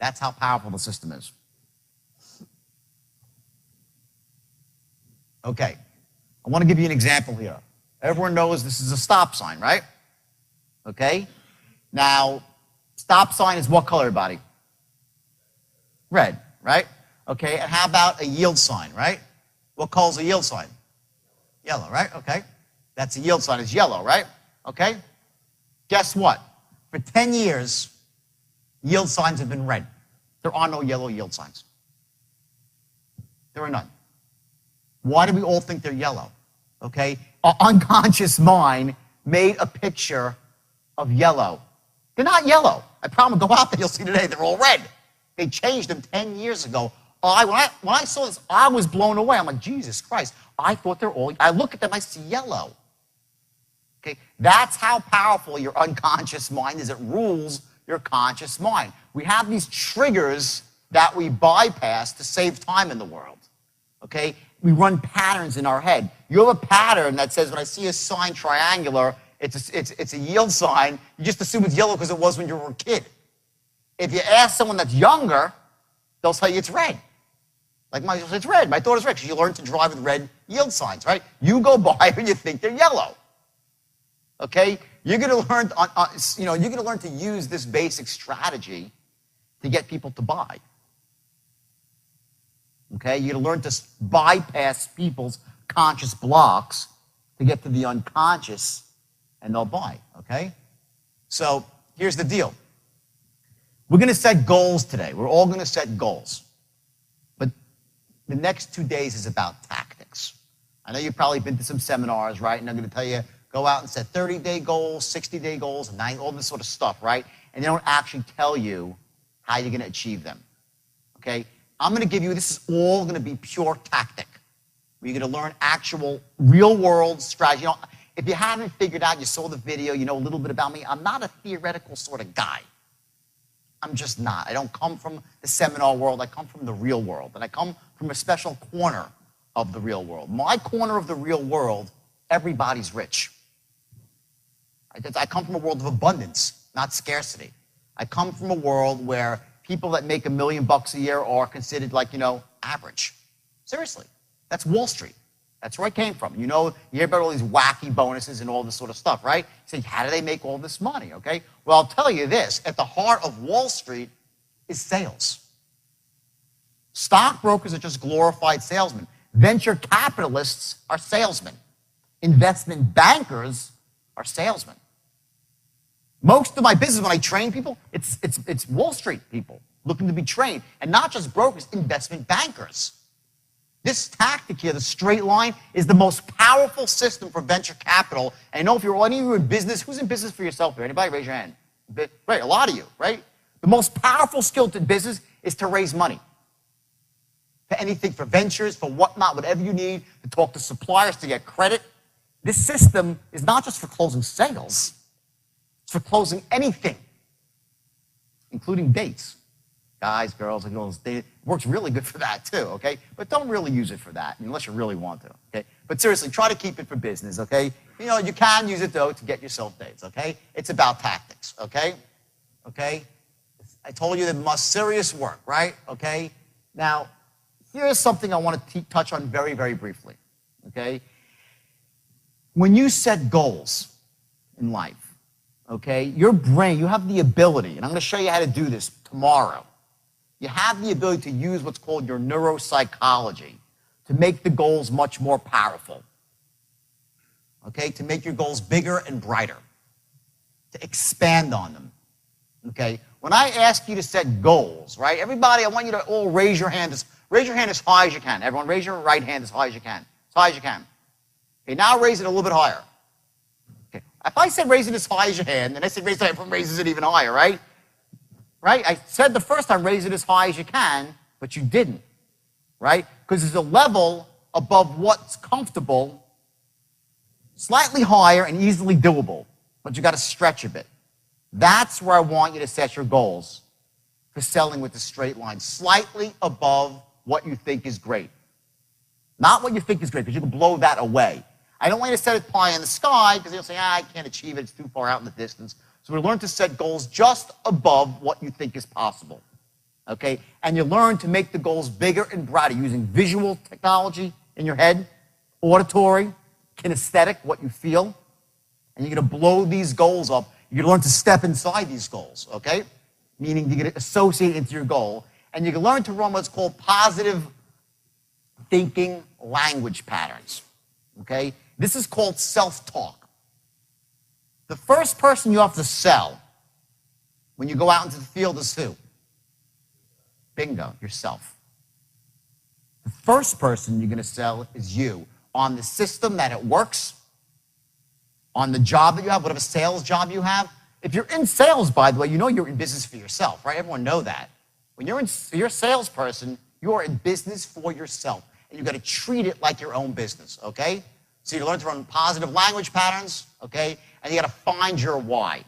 That's how powerful the system is. Okay, I want to give you an example here. Everyone knows this is a stop sign, right? Okay, now, stop sign is what color, everybody? Red, right? Okay, and how about a yield sign, right? What color is a yield sign? Yellow, right? Okay, that's a yield sign, it's yellow, right? Okay, guess what? For 10 years, yield signs have been red. There are no yellow yield signs. There are none. Why do we all think they're yellow? Okay, our unconscious mind made a picture of yellow. They're not yellow. I promise, go out there, you'll see today, they're all red. They changed them 10 years ago. When I saw this, I was blown away. I'm like, Jesus Christ, I thought they're all, I look at them, I see yellow. Okay, that's how powerful your unconscious mind is. It rules your conscious mind. We have these triggers that we bypass to save time in the world. Okay, we run patterns in our head. You have a pattern that says when I see a sign triangular, it's a yield sign. You just assume it's yellow because it was when you were a kid. If you ask someone that's younger, they'll tell you it's red. Like, it's red. My daughter's red because you learned to drive with red yield signs, right? You go by and you think they're yellow. Okay? You're going to learn, you're going to learn to use this basic strategy to get people to buy. Okay? You're going to learn to bypass people's conscious blocks to get to the unconscious, and they'll buy. Okay? So here's the deal. We're going to set goals today. We're all going to set goals. But the next 2 days is about tactics. I know you've probably been to some seminars, right? And I'm going to tell you, go out and set 30-day goals, 60-day goals, and all this sort of stuff, right? And they don't actually tell you how you're going to achieve them. Okay? I'm going to give you, this is all going to be pure tactic. You're going to learn actual real-world strategy. You know, if you haven't figured out, you saw the video, you know a little bit about me, I'm not a theoretical sort of guy. I'm just not. I don't come from the seminar world. I come from the real world. And I come from a special corner of the real world. My corner of the real world, everybody's rich. I come from a world of abundance, not scarcity. I come from a world where people that make $1 million a year are considered like, average. Seriously. That's Wall Street. That's where I came from. You hear about all these wacky bonuses and all this sort of stuff, right? You say, how do they make all this money, okay? Well, I'll tell you this. At the heart of Wall Street is sales. Stockbrokers are just glorified salesmen. Venture capitalists are salesmen. Investment bankers are salesmen. Most of my business, when I train people, it's Wall Street people looking to be trained. And not just brokers, investment bankers. This tactic here, the straight line, is the most powerful system for venture capital. And if you're any of you in business, who's in business for yourself here? Anybody? Raise your hand. Right, a lot of you, right? The most powerful skill to business is to raise money. For anything, for ventures, for whatnot, whatever you need, to talk to suppliers, to get credit. This system is not just for closing sales. It's for closing anything, including dates. Guys, girls, and girls, it works really good for that too, okay? But don't really use it for that unless you really want to, okay? But seriously, try to keep it for business, okay? You can use it, though, to get yourself dates, okay? It's about tactics, okay? Okay? I told you the most serious work, right? Okay? Now, here's something I want to touch on very, very briefly, okay? When you set goals in life, okay, your brain, you have the ability, and I'm going to show you how to do this tomorrow. You have the ability to use what's called your neuropsychology to make the goals much more powerful. Okay, to make your goals bigger and brighter, to expand on them. Okay, when I ask you to set goals, right, everybody, I want you to all raise your hand Raise your hand as high as you can. Everyone, raise your right hand as high as you can. As high as you can. Okay, now raise it a little bit higher. Okay. If I said raise it as high as your hand, and I said raise it, everyone raises it even higher, right? Right? I said the first time raise it as high as you can, but you didn't, right? Because there's a level above what's comfortable, slightly higher and easily doable, but you got to stretch a bit. That's where I want you to set your goals for selling with the straight line, slightly above what you think is great. Not what you think is great, because you can blow that away. I don't want you to set it pie in the sky, because you'll say, I can't achieve it, it's too far out in the distance. So we learn to set goals just above what you think is possible, okay? And you learn to make the goals bigger and brighter using visual technology in your head, auditory, kinesthetic, what you feel, and you're going to blow these goals up. You're going to learn to step inside these goals, okay? Meaning you're going to associate into your goal, and you can learn to run what's called positive thinking language patterns, okay? This is called self-talk. The first person you have to sell when you go out into the field is who? Bingo, yourself. The first person you're going to sell is you on the system that it works, on the job that you have, whatever sales job you have. If you're in sales, by the way, you know you're in business for yourself, right? Everyone know that. When you're a salesperson, you are in business for yourself, and you've got to treat it like your own business, okay? So you learn to run positive language patterns, okay? And you got to find your why.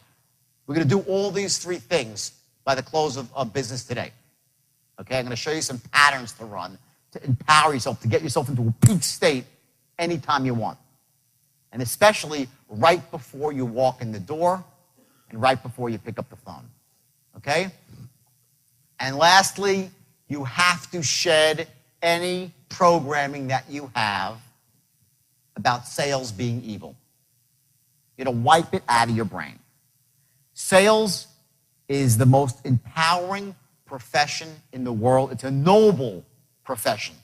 We're going to do all these three things by the close of business today, okay? I'm going to show you some patterns to run to empower yourself, to get yourself into a peak state anytime you want, and especially right before you walk in the door and right before you pick up the phone, okay? And lastly, you have to shed any programming that you have about sales being evil. You know, wipe it out of your brain. Sales is the most empowering profession in the world. It's a noble profession.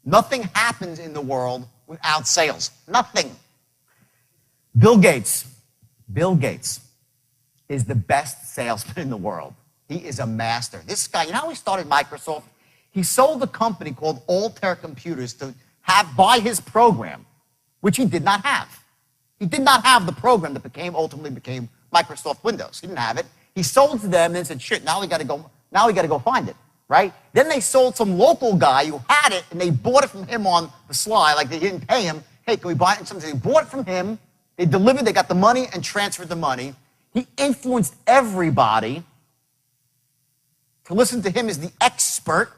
Nothing happens in the world without sales. Nothing. Bill Gates is the best salesman in the world. He is a master. This guy, you know how he started Microsoft? He sold a company called Altair Computers to buy his program, which he did not have. He did not have the program that ultimately became Microsoft Windows. He didn't have it. He sold to them and then said, shit, now we got to go find it, right? Then they sold some local guy who had it, and they bought it from him on the sly, like they didn't pay him. Hey, can we buy it? And something. They bought it from him. They delivered, they got the money and transferred the money. He influenced everybody to listen to him as the expert.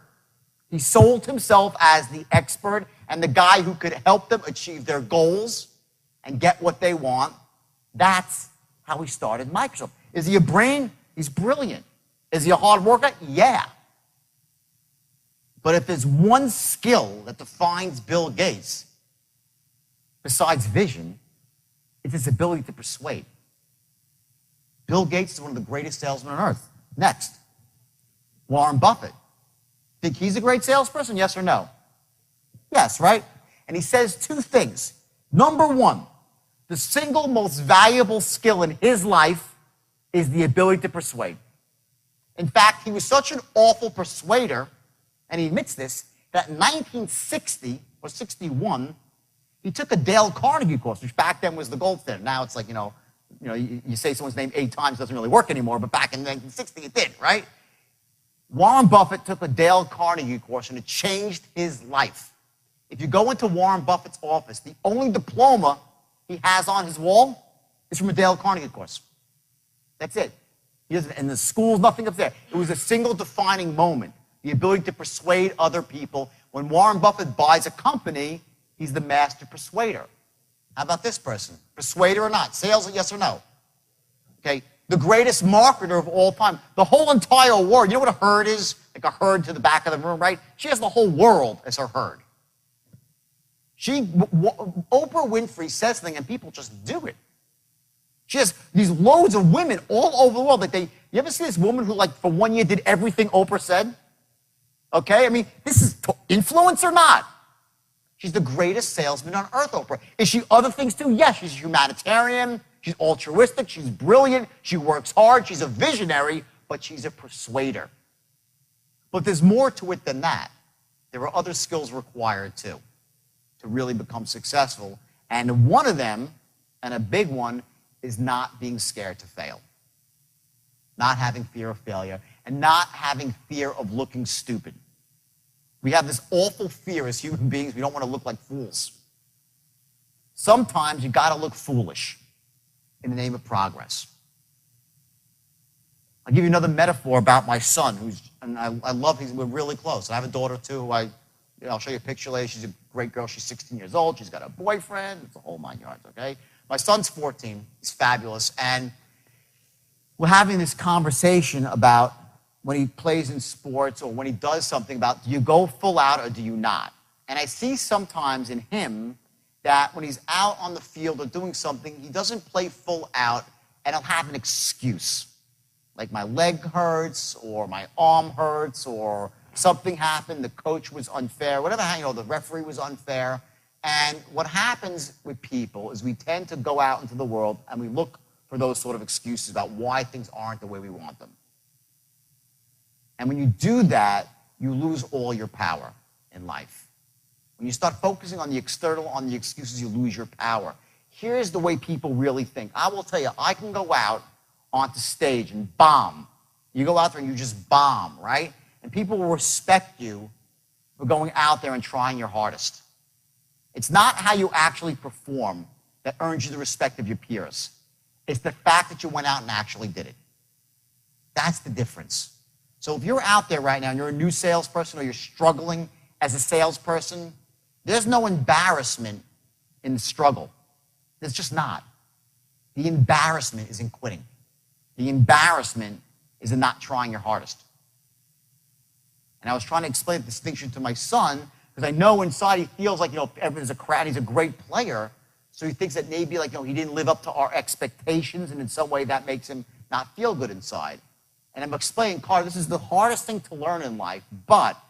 He sold himself as the expert and the guy who could help them achieve their goals and get what they want. That's how he started Microsoft. Is he a brain? He's brilliant. Is he a hard worker? Yeah. But if there's one skill that defines Bill Gates, besides vision, it's his ability to persuade. Bill Gates is one of the greatest salesmen on earth. Next, Warren Buffett. Think he's a great salesperson, yes or no? Yes, right? And he says two things. Number one, the single most valuable skill in his life is the ability to persuade. In fact, he was such an awful persuader, and he admits this, that in 1960 or 61, he took a Dale Carnegie course, which back then was the gold standard. Now it's like, you say someone's name 8 times, it doesn't really work anymore, but back in 1960 it did, right? Warren Buffett took a Dale Carnegie course, and it changed his life. If you go into Warren Buffett's office, the only diploma he has on his wall is from a Dale Carnegie course. That's it. He doesn't, and the school's nothing up there. It was a single defining moment, the ability to persuade other people. When Warren Buffett buys a company, he's the master persuader. How about this person? Persuader or not? Sales, yes or no? Okay. The greatest marketer of all time. The whole entire world. You know what a herd is? Like a herd to the back of the room, right? She has the whole world as her herd. Oprah Winfrey says something and people just do it. She has these loads of women all over the world. You ever see this woman who, for 1 year did everything Oprah said? Okay? I mean, this is influence or not? She's the greatest salesman on earth, Oprah. Is she other things too? Yes, she's a humanitarian. She's altruistic. She's brilliant. She works hard. She's a visionary, but she's a persuader. But there's more to it than that. there are other skills required too to really become successful. And one of them, and a big one, is not being scared to fail. Not having fear of failure, and not having fear of looking stupid. We have this awful fear as human beings. We don't want to look like fools. Sometimes you got to look foolish in the name of progress. I'll give you another metaphor about my son, and I love him. We're really close. I have a daughter too, who I'll show you a picture later. She's a great girl. She's 16 years old. She's got a boyfriend. It's a whole 9 yards, okay? My son's 14. He's fabulous. And we're having this conversation about when he plays in sports or when he does something about, do you go full out or do you not? And I see sometimes in him that when he's out on the field or doing something, he doesn't play full out and he'll have an excuse. Like my leg hurts or my arm hurts or something happened, the coach was unfair, whatever, the referee was unfair. And what happens with people is we tend to go out into the world and we look for those sort of excuses about why things aren't the way we want them. And when you do that, you lose all your power in life. When you start focusing on the external, on the excuses, you lose your power. Here's the way people really think. I will tell you, I can go out onto stage and bomb. You go out there and you just bomb, right? And people will respect you for going out there and trying your hardest. It's not how you actually perform that earns you the respect of your peers. It's the fact that you went out and actually did it. That's the difference. So if you're out there right now and you're a new salesperson or you're struggling as a salesperson, there's no embarrassment in the struggle. There's just not. The embarrassment is in quitting. The embarrassment is in not trying your hardest. And I was trying to explain the distinction to my son because I know inside he feels like, everyone's a crowd, he's a great player. So he thinks that maybe he didn't live up to our expectations and in some way that makes him not feel good inside. And I'm explaining, Carter, this is the hardest thing to learn in life, but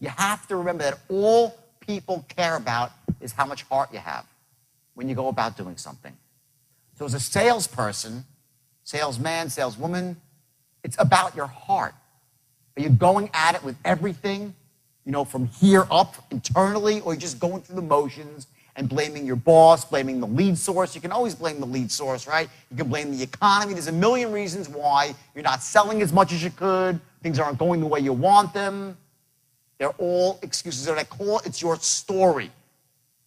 you have to remember that all people care about is how much heart you have when you go about doing something. So as a salesperson, salesman, saleswoman, it's about your heart. Are you going at it with everything, from here up internally, or are you just going through the motions and blaming your boss, blaming the lead source? You can always blame the lead source, right? You can blame the economy. There's a million reasons why you're not selling as much as you could. Things aren't going the way you want them. They're all excuses. And I call it, it's your story.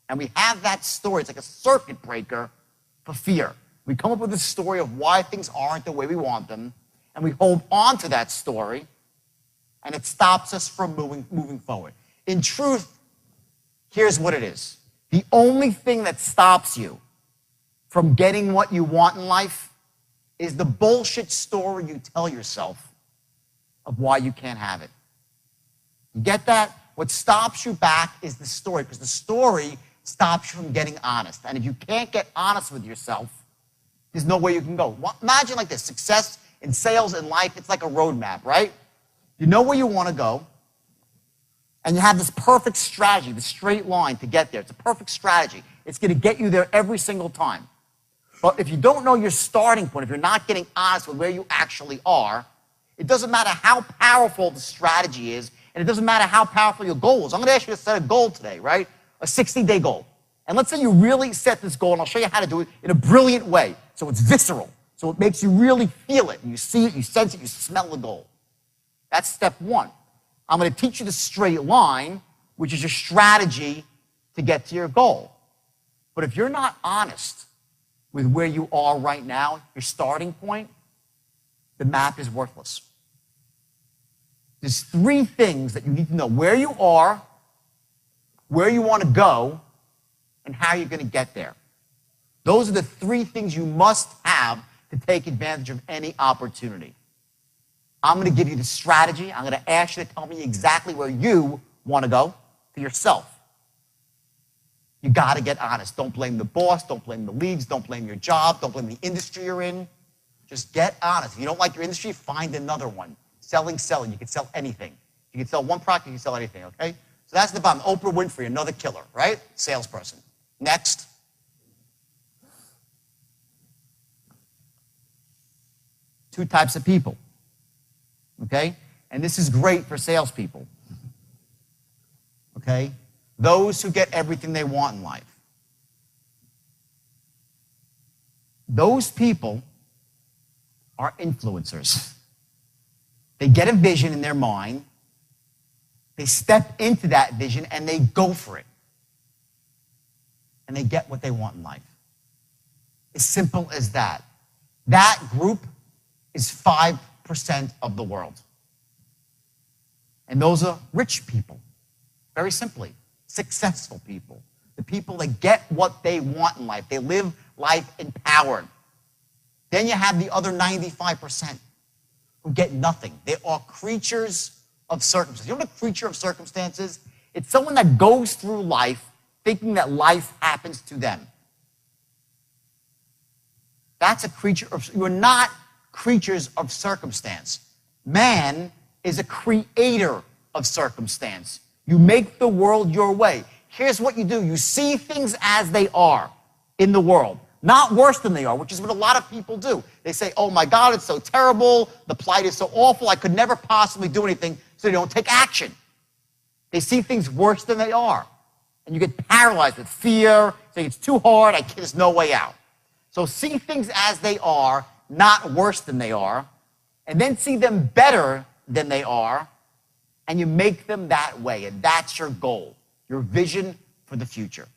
And we have that story. It's like a circuit breaker for fear. We come up with a story of why things aren't the way we want them, and we hold on to that story, and it stops us from moving forward. In truth, here's what it is. The only thing that stops you from getting what you want in life is the bullshit story you tell yourself of why you can't have it. You get that? What stops you back is the story, because the story stops you from getting honest. And if you can't get honest with yourself, there's no way you can go. Imagine like this, success in sales and life, it's like a roadmap, right? You know where you want to go, and you have this perfect strategy, the straight line to get there. It's a perfect strategy. It's going to get you there every single time. But if you don't know your starting point, if you're not getting honest with where you actually are, it doesn't matter how powerful the strategy is, and it doesn't matter how powerful your goal is. I'm going to ask you to set a goal today, right? A 60-day goal. And let's say you really set this goal, and I'll show you how to do it in a brilliant way. So it's visceral. So it makes you really feel it. You see it, you sense it, you smell the goal. That's step one. I'm going to teach you the straight line, which is your strategy to get to your goal. But if you're not honest with where you are right now, your starting point, the map is worthless. There's three things that you need to know: where you are, where you want to go, and how you're going to get there. Those are the three things you must have to take advantage of any opportunity. I'm going to give you the strategy. I'm going to ask you to tell me exactly where you want to go for yourself. You got to get honest. Don't blame the boss. Don't blame the leads. Don't blame your job. Don't blame the industry you're in. Just get honest. If you don't like your industry, find another one. Selling. You can sell anything. You can sell one product, you can sell anything, okay? So that's the bottom. Oprah Winfrey, another killer, right? Salesperson. Next. Two types of people, okay? And this is great for salespeople. okay? Those who get everything they want in life. Those people are influencers. They get a vision in their mind, they step into that vision, and they go for it. And they get what they want in life. As simple as that. That group is 5% of the world. And those are rich people, very simply, successful people, the people that get what they want in life. They live life empowered. Then you have the other 95% who get nothing. They are creatures of circumstances. You know what a creature of circumstance is? It's someone that goes through life thinking that life happens to them. That's a creature of, you're not creatures of circumstance. Man is a creator of circumstance. You make the world your way. Here's what you do. You see things as they are in the world, not worse than they are, which is what a lot of people do. They say, oh my God, it's so terrible. The plight is so awful. I could never possibly do anything, so they don't take action. They see things worse than they are. And you get paralyzed with fear, saying it's too hard, there's no way out. So see things as they are, not worse than they are, and then see them better than they are, and you make them that way, and that's your goal, your vision for the future.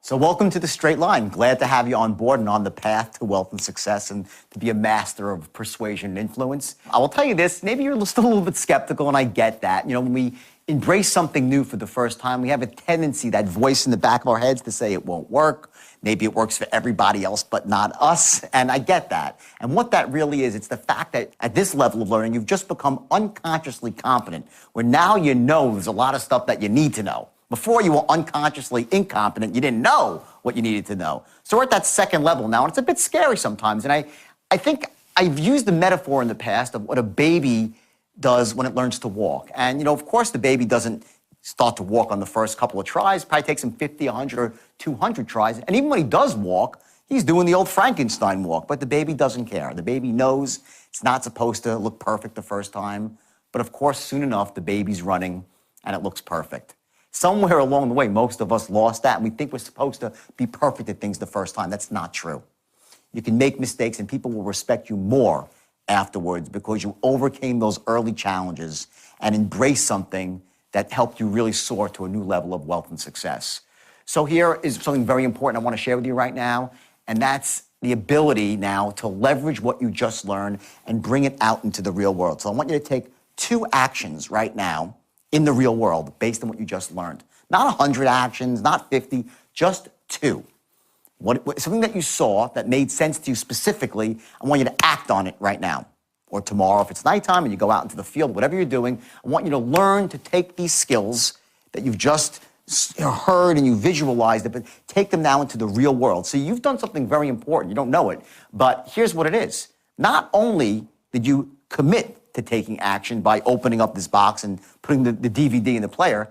So welcome to The Straight Line. Glad to have you on board and on the path to wealth and success and to be a master of persuasion and influence. I will tell you this, maybe you're still a little bit skeptical, and I get that. You know, when we embrace something new for the first time, we have a tendency, that voice in the back of our heads, to say it won't work. Maybe it works for everybody else, but not us. And I get that. And what that really is, it's the fact that at this level of learning, you've just become unconsciously competent, where now you know there's a lot of stuff that you need to know. Before, you were unconsciously incompetent. You didn't know what you needed to know. So we're at that second level now, and it's a bit scary sometimes. And I think I've used the metaphor in the past of what a baby does when it learns to walk. And, you know, of course, the baby doesn't start to walk on the first couple of tries. Probably takes him 50, 100, or 200 tries. And even when he does walk, he's doing the old Frankenstein walk. But the baby doesn't care. The baby knows it's not supposed to look perfect the first time. But of course, soon enough, the baby's running, and it looks perfect. Somewhere along the way, most of us lost that, and we think we're supposed to be perfect at things the first time. That's not true. You can make mistakes, and people will respect you more afterwards because you overcame those early challenges and embraced something that helped you really soar to a new level of wealth and success. So here is something very important I want to share with you right now, and that's the ability now to leverage what you just learned and bring it out into the real world. So I want you to take 2 actions right now in the real world based on what you just learned. Not 100 actions, not 50, just 2. Something that you saw that made sense to you specifically, I want you to act on it right now. Or tomorrow, if it's nighttime and you go out into the field, whatever you're doing, I want you to learn to take these skills that you've just heard and you visualized it, but take them now into the real world. See, you've done something very important. You don't know it, but here's what it is. Not only did you commit to taking action by opening up this box and putting the DVD in the player,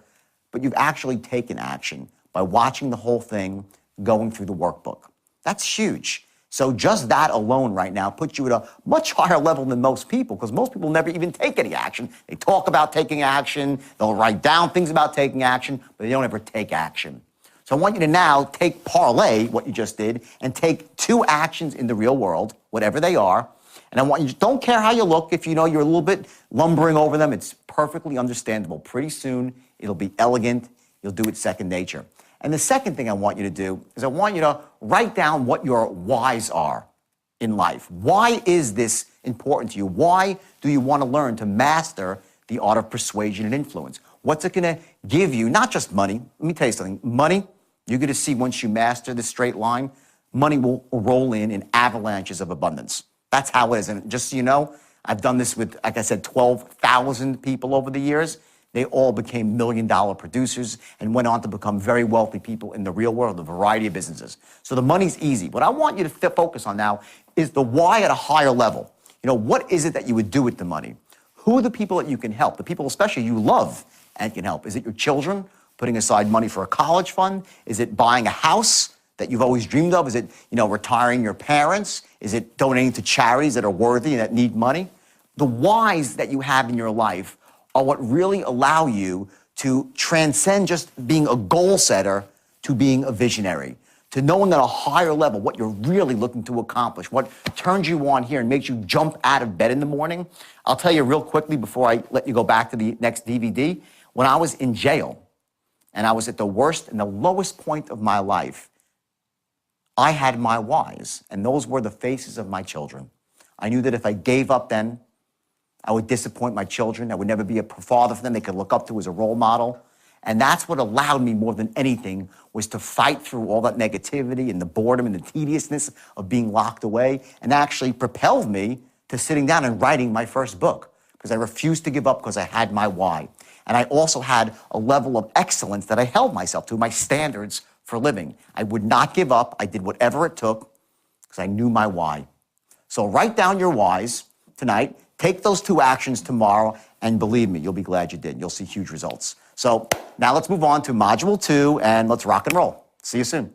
but you've actually taken action by watching the whole thing, going through the workbook. That's huge. So just that alone right now puts you at a much higher level than most people, because most people never even take any action. They talk about taking action, they'll write down things about taking action, but they don't ever take action. So I want you to now parlay what you just did and take 2 actions in the real world, whatever they are, and I want you to, don't care how you look, if you know you're a little bit lumbering over them, it's perfectly understandable. Pretty soon, it'll be elegant, you'll do it second nature. And the second thing I want you to do is I want you to write down what your whys are in life. Why is this important to you? Why do you want to learn to master the art of persuasion and influence? What's it going to give you? Not just money. Let me tell you something. Money, you're going to see once you master the straight line, money will roll in avalanches of abundance. That's how it is. And just so you know, I've done this with, like I said, 12,000 people over the years. They all became million-dollar producers and went on to become very wealthy people in the real world, a variety of businesses. So the money's easy. What I want you to focus on now is the why at a higher level. You know, what is it that you would do with the money? Who are the people that you can help? The people especially you love and can help. Is it your children, putting aside money for a college fund? Is it buying a house that you've always dreamed of? Is it, you know, retiring your parents? Is it donating to charities that are worthy and that need money? The whys that you have in your life are what really allow you to transcend just being a goal setter to being a visionary, to knowing at a higher level what you're really looking to accomplish, what turns you on here and makes you jump out of bed in the morning. I'll tell you real quickly before I let you go back to the next DVD. When I was in jail and I was at the worst and the lowest point of my life, I had my whys, and those were the faces of my children. I knew that if I gave up then, I would disappoint my children. I would never be a father for them they could look up to as a role model. And that's what allowed me more than anything was to fight through all that negativity and the boredom and the tediousness of being locked away, and actually propelled me to sitting down and writing my first book, because I refused to give up because I had my why. And I also had a level of excellence that I held myself to, my standards for living. I would not give up. I did whatever it took because I knew my why. So write down your whys tonight. Take those 2 actions tomorrow, and believe me, you'll be glad you did. You'll see huge results. So now let's move on to Module 2, and let's rock and roll. See you soon.